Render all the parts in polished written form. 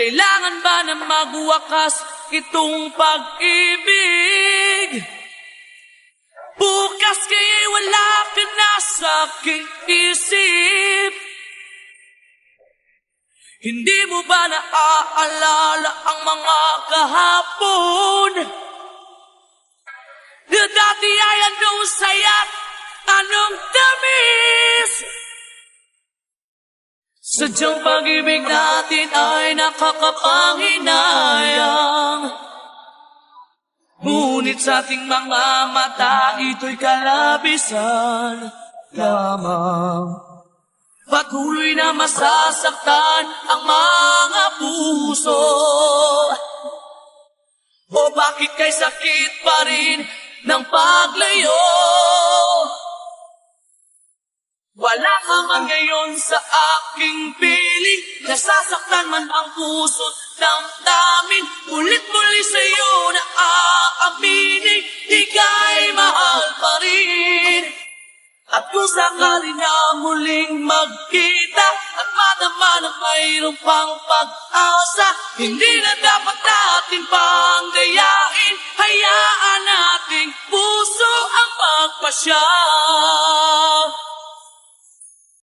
Kailangan ba na magwakas itong pag-ibig? Bukas kaya'y wala ka na sa aking isip. Hindi mo ba naaalala ang mga kahapon? Na dati ay anong saya't anong tamis? Sadyang pag-ibig natin ay nakakapanghinayang. Ngunit sa ating mga mata, ito'y kalabisan lamang. Patuloy na masasaktan ang mga puso. O bakit kay sakit pa rin ng paglayo? Wala ka man ngayon sa aking piling, nasasaktan man ang puso't damdamin. Ulit-muli sa'yo na aaminin, ika'y mahal pa rin. At kung sakali na muling magkita at madama na mayroong pang pag-asa, hindi na dapat natin pang gayain. Hayaan nating puso ang magpasya.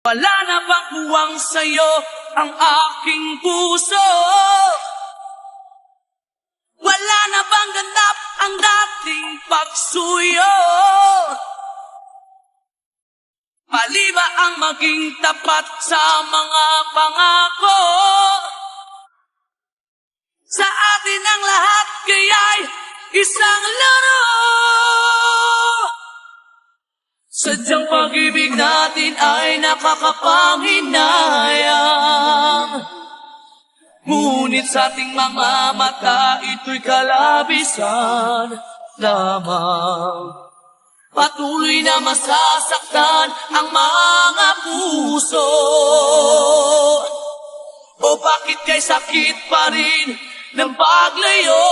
Wala na bang buwang sa'yo ang aking puso? Wala na bang ganap ang dating pagsuyo? Mali ba ang maging tapat sa mga pangako? Sa atin ang lahat kaya'y isang laro. Sadyang pag-ibig natin ay nakakapanghinayang. Ngunit sa ating mga mata, ito'y kalabisan lamang. Patuloy na masasaktan ang mga puso. O bakit kay sakit pa rin ng paglayo?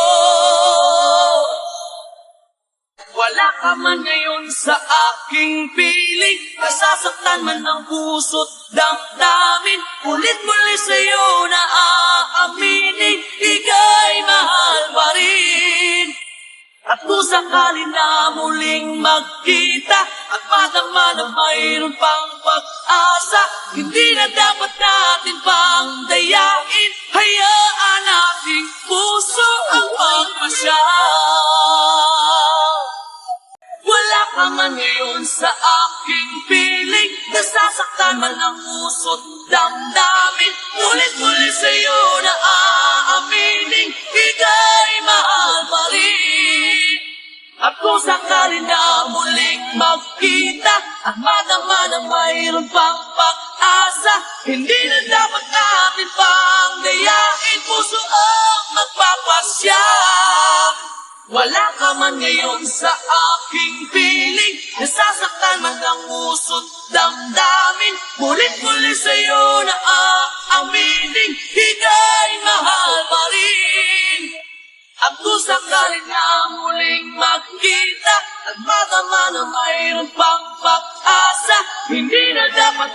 Wala ka man ngayon sa aking piling, nasasaktan man ang puso't damdamin. Ulit-muli sa'yo na aaminin, ika'y mahal pa rin. At kung sakali na muling magkita at madama na mayroon pang pag-asa, hindi na dapat natin pang dayain. Hayaan nating puso ang magpasya. Wala ka man ngayon sa aking piling, nasasaktan man ang puso't damdamin. Ulit-muli sa'yo na aaminin, ika'y mahal pa rin. At kung sakali na muling magkita at madama na mayroon pang pag-asa, hindi na dapat natin pang dayain. Puso ang magpapasya. Wala ka man ngayon sa aking piling, nasasaktan man ang puso't damdamin. Mulit-muli sa'yo na aaminin, ika'y mahal pa rin. At kung sakali na muling magkita at madama na mayroon pang pag-asa, hindi na dapat